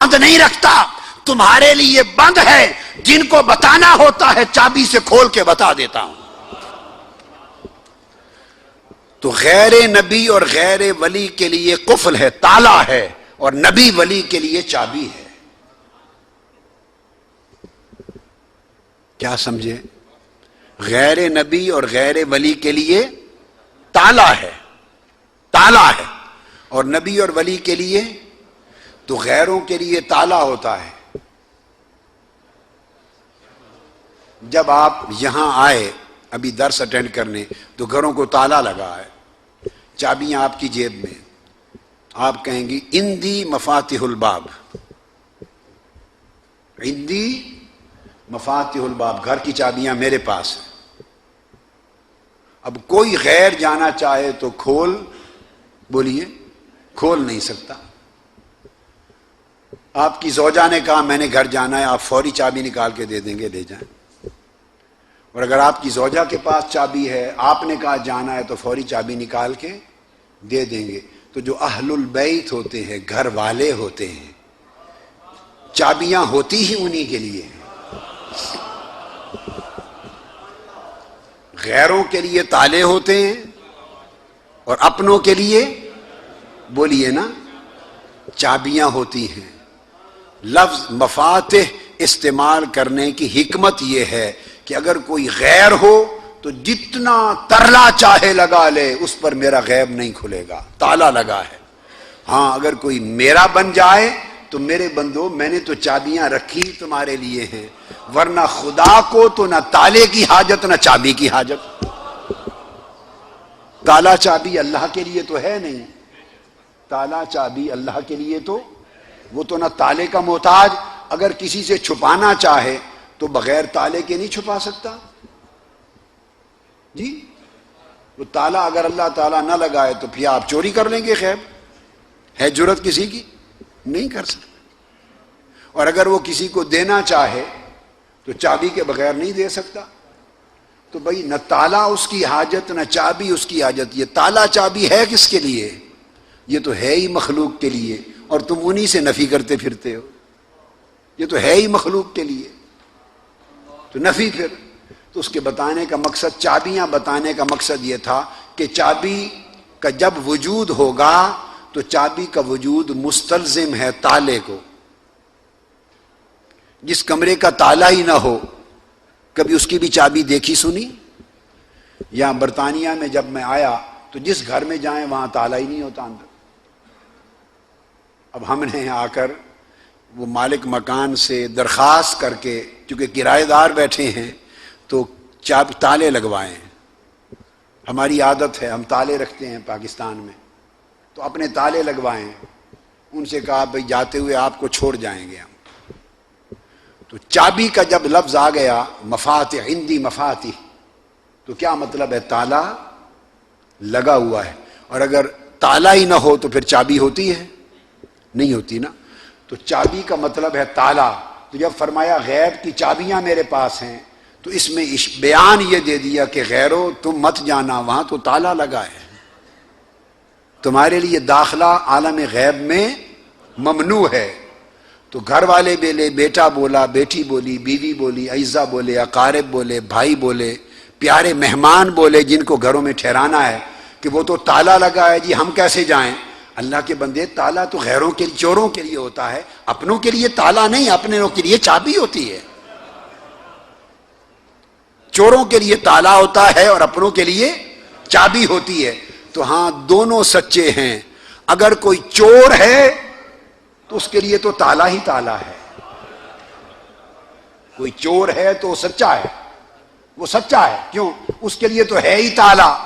بند نہیں رکھتا، تمہارے لیے بند ہے، جن کو بتانا ہوتا ہے چابی سے کھول کے بتا دیتا ہوں۔ تو غیر نبی اور غیر ولی کے لیے قفل ہے، تالا ہے، اور نبی ولی کے لیے چابی ہے۔ کیا سمجھے؟ غیر نبی اور غیر ولی کے لیے تالا ہے، تالا ہے، اور نبی اور ولی کے لیے تو غیروں کے لیے تالا ہوتا ہے۔ جب آپ یہاں آئے ابھی درس اٹینڈ کرنے تو گھروں کو تالا لگا ہے، چابیاں آپ کی جیب میں، آپ کہیں گی اندی مفاتیح الباب، اندی مفاتیح الباب، گھر کی چابیاں میرے پاس ہیں۔ اب کوئی غیر جانا چاہے تو کھول، بولیے، کھول نہیں سکتا۔ آپ کی زوجہ نے کہا میں نے گھر جانا ہے، آپ فوری چابی نکال کے دے دیں گے، لے جائیں۔ اور اگر آپ کی زوجہ کے پاس چابی ہے، آپ نے کہا جانا ہے، تو فوری چابی نکال کے دے دیں گے۔ تو جو اہل البیت ہوتے ہیں، گھر والے ہوتے ہیں، چابیاں ہوتی ہی انہی کے لیے ہیں۔ غیروں کے لیے تالے ہوتے ہیں اور اپنوں کے لیے، بولیے نا، چابیاں ہوتی ہیں۔ لفظ مفاتح استعمال کرنے کی حکمت یہ ہے کہ اگر کوئی غیر ہو تو جتنا ترلا چاہے لگا لے، اس پر میرا غیب نہیں کھلے گا، تالا لگا ہے۔ ہاں اگر کوئی میرا بن جائے تو میرے بندو، میں نے تو چابیاں رکھی تمہارے لیے ہیں، ورنہ خدا کو تو نہ تالے کی حاجت نہ چابی کی حاجت۔ تالا چابی اللہ کے لیے تو ہے نہیں، تالا چابی اللہ کے لیے تو، وہ تو نہ تالے کا محتاج، اگر کسی سے چھپانا چاہے تو بغیر تالے کے نہیں چھپا سکتا جی۔ وہ تالا اگر اللہ تعالیٰ نہ لگائے تو پھر آپ چوری کر لیں گے، غیب ہے جرت کسی کی؟ نہیں کر سکتے۔ اور اگر وہ کسی کو دینا چاہے تو چابی کے بغیر نہیں دے سکتا۔ تو بھائی نہ تالا اس کی حاجت نہ چابی اس کی حاجت۔ یہ تالا چابی ہے کس کے لیے؟ یہ تو ہے ہی مخلوق کے لیے، اور تم انہی سے نفی کرتے پھرتے ہو۔ یہ تو ہے ہی مخلوق کے لیے، تو نفی پھر تو اس کے بتانے کا مقصد، چابیاں بتانے کا مقصد یہ تھا کہ چابی کا جب وجود ہوگا تو چابی کا وجود مستلزم ہے تالے کو۔ جس کمرے کا تالا ہی نہ ہو، کبھی اس کی بھی چابی دیکھی سنی؟ یہاں برطانیہ میں جب میں آیا تو جس گھر میں جائیں وہاں تالا ہی نہیں ہوتا اندر۔ اب ہم نے آ کر وہ مالک مکان سے درخواست کر کے، چونکہ کرایہ دار بیٹھے ہیں تو تالے لگوائے ہیں۔ ہماری عادت ہے، ہم تالے رکھتے ہیں پاکستان میں، تو اپنے تالے لگوائے ہیں۔ ان سے کہا بھائی جاتے ہوئے آپ کو چھوڑ جائیں گے ہم۔ تو چابی کا جب لفظ آ گیا مفاتح، عندی مفاتح، تو کیا مطلب ہے؟ تالا لگا ہوا ہے۔ اور اگر تالا ہی نہ ہو تو پھر چابی ہوتی ہے؟ نہیں ہوتی نا۔ تو چابی کا مطلب ہے تالا۔ تو جب فرمایا غیب کی چابیاں میرے پاس ہیں، تو اس میں بیان یہ دے دیا کہ غیرو تم مت جانا، وہاں تو تالا لگا ہے، تمہارے لیے داخلہ عالم غیب میں ممنوع ہے۔ تو گھر والے بولے، بیٹا بولا، بیٹی بولی، بیوی بولی، اعزہ بولے، اقارب بولے، بھائی بولے، پیارے مہمان بولے جن کو گھروں میں ٹھہرانا ہے، کہ وہ تو تالا لگا ہے جی، ہم کیسے جائیں؟ اللہ کے بندے، تالا تو غیروں کے لیے، چوروں کے لیے ہوتا ہے، اپنوں کے لیے تالا نہیں، اپنوں کے لیے چابی ہوتی ہے۔ چوروں کے لیے تالا ہوتا ہے اور اپنوں کے لیے چابی ہوتی ہے۔ تو ہاں دونوں سچے ہیں۔ اگر کوئی چور ہے تو اس کے لیے تو تالا ہی تالا ہے۔ کوئی چور ہے تو وہ سچا ہے، وہ سچا ہے، کیوں؟ اس کے لیے تو ہے ہی تالا۔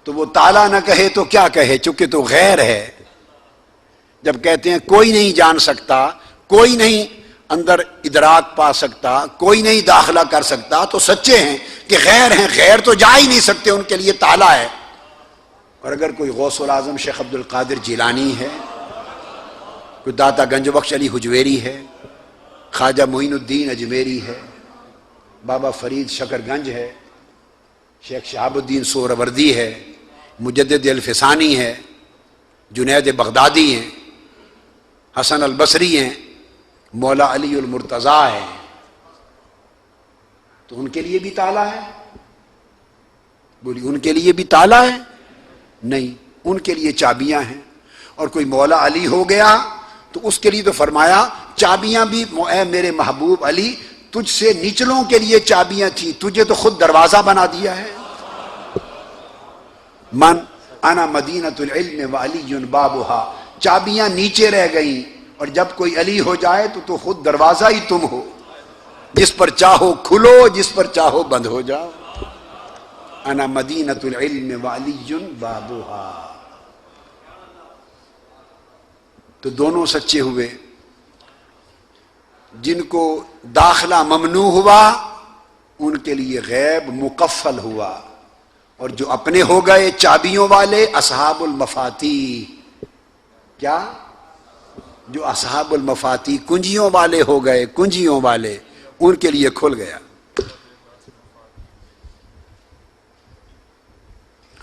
تو وہ تالا نہ کہے تو کیا کہے؟ چونکہ تو غیر ہے۔ جب کہتے ہیں کوئی نہیں جان سکتا، کوئی نہیں اندر ادراک پا سکتا، کوئی نہیں داخلہ کر سکتا، تو سچے ہیں کہ غیر ہیں، غیر تو جا ہی نہیں سکتے، ان کے لیے تالا ہے۔ اور اگر کوئی غوث العظم شیخ عبد القادر جیلانی ہے، کوئی داتا گنج بخش علی حجویری ہے، خواجہ معین الدین اجمیری ہے، بابا فرید شکر گنج ہے، شیخ شہاب الدین سہروردی ہے، مجدد الفسانی ہے، جنید بغدادی ہیں، حسن البصری ہیں، مولا علی المرتضیٰ ہیں، تو ان کے لیے بھی تالا ہے؟ بولی ان کے لیے بھی تالا ہے؟ نہیں، ان کے لیے چابیاں ہیں۔ اور کوئی مولا علی ہو گیا تو اس کے لیے تو فرمایا چابیاں بھی اے میرے محبوب علی تجھ سے نچلوں کے لیے چابیاں تھی، تجھے تو خود دروازہ بنا دیا ہے۔ من انا مدینۃ العلم وعلی بابھا، چابیاں نیچے رہ گئیں اور جب کوئی علی ہو جائے تو خود دروازہ ہی تم ہو، جس پر چاہو کھلو، جس پر چاہو بند ہو جاؤ۔ انا مدینۃ العلم وعلی بابھا۔ تو دونوں سچے ہوئے، جن کو داخلہ ممنوع ہوا ان کے لیے غیب مکفل ہوا، اور جو اپنے ہو گئے چابیوں والے اصحاب المفاتیح، کیا؟ جو اصحاب المفاتیح کنجیوں والے ہو گئے، کنجیوں والے، ان کے لیے کھل گیا۔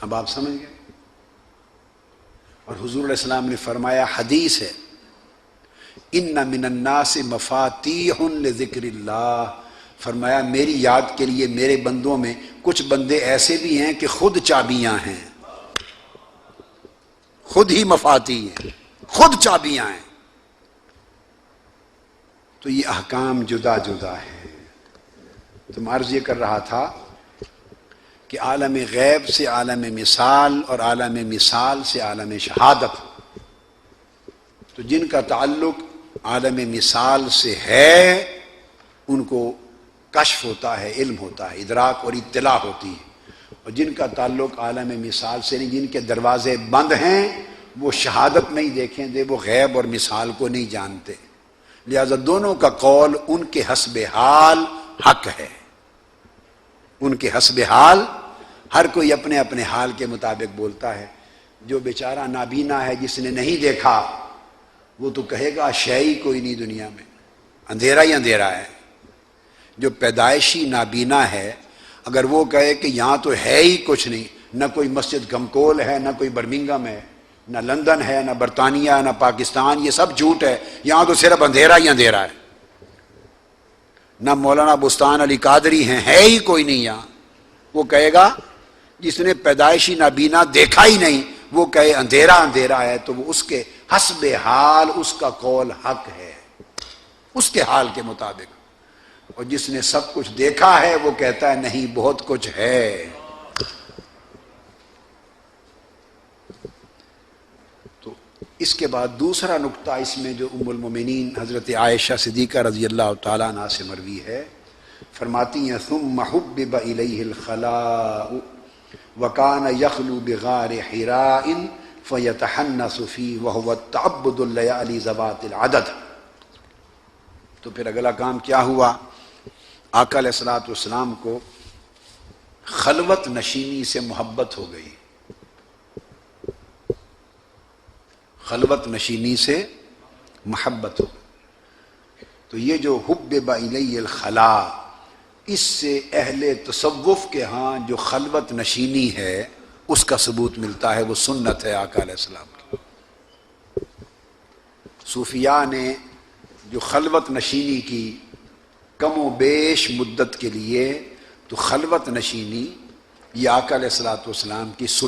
اب آپ سمجھ گئے؟ اور حضور علیہ السلام نے فرمایا، حدیث ہے، ان من الناس مفاتیح لذکر اللہ، فرمایا میری یاد کے لیے میرے بندوں میں کچھ بندے ایسے بھی ہیں کہ خود چابیاں ہیں، خود ہی مفاتیح ہیں، خود چابیاں ہیں۔ تو یہ احکام جدا جدا ہیں۔ تو میں عرض یہ کر رہا تھا کہ عالم غیب سے عالم مثال اور عالم مثال سے عالم شہادت، تو جن کا تعلق عالم مثال سے ہے ان کو کشف ہوتا ہے، علم ہوتا ہے، ادراک اور اطلاع ہوتی ہے، اور جن کا تعلق عالم مثال سے نہیں، جن کے دروازے بند ہیں، وہ شہادت نہیں دیکھیں دے، وہ غیب اور مثال کو نہیں جانتے، لہذا دونوں کا قول ان کے حسب حال حق ہے۔ ان کے حسب حال، ہر کوئی اپنے اپنے حال کے مطابق بولتا ہے۔ جو بیچارہ نابینا ہے، جس نے نہیں دیکھا، وہ تو کہے گا شے ہی کوئی نہیں دنیا میں، اندھیرا ہی اندھیرا ہے۔ جو پیدائشی نابینا ہے، اگر وہ کہے کہ یہاں تو ہے ہی کچھ نہیں، نہ کوئی مسجد گھمکول ہے، نہ کوئی برمنگم ہے، نہ لندن ہے، نہ برطانیہ، نہ پاکستان، یہ سب جھوٹ ہے، یہاں تو صرف اندھیرا ہی اندھیرا ہے، نہ مولانا بستان علی قادری ہیں، ہے ہی کوئی نہیں یہاں، وہ کہے گا جس نے پیدائشی نابینا دیکھا ہی نہیں وہ کہے اندھیرا اندھیرا ہے، تو وہ اس کے حسب حال اس کا قول حق ہے، اس کے حال کے مطابق۔ اور جس نے سب کچھ دیکھا ہے وہ کہتا ہے نہیں بہت کچھ ہے۔ تو اس کے بعد دوسرا نقطہ اس میں جو ام المومنین حضرت عائشہ صدیقہ رضی اللہ تعالیٰ عنہ سے مروی ہے، فرماتی ہیں ثم حبب الیہ الخلاء وکان یخلو بغار حراء فیتحنث فیہ وہو التعبد اللیالی ذوات العدد۔ تو پھر اگلا کام کیا ہوا؟ آقا علیہ الصلوۃ والسلام کو خلوت نشینی سے محبت ہو گئی، خلوت نشینی سے محبت ہو گئی۔ تو یہ جو حبب الیہ الخلاء، اس سے اہل تصوف کے ہاں جو خلوت نشینی ہے اس کا ثبوت ملتا ہے، وہ سنت ہے آقا علیہ السلام کی۔ صوفیاء نے جو خلوت نشینی کی کم و بیش مدت کے لیے، تو خلوت نشینی یہ آقا علیہ الصلوۃ والسلام کی سنت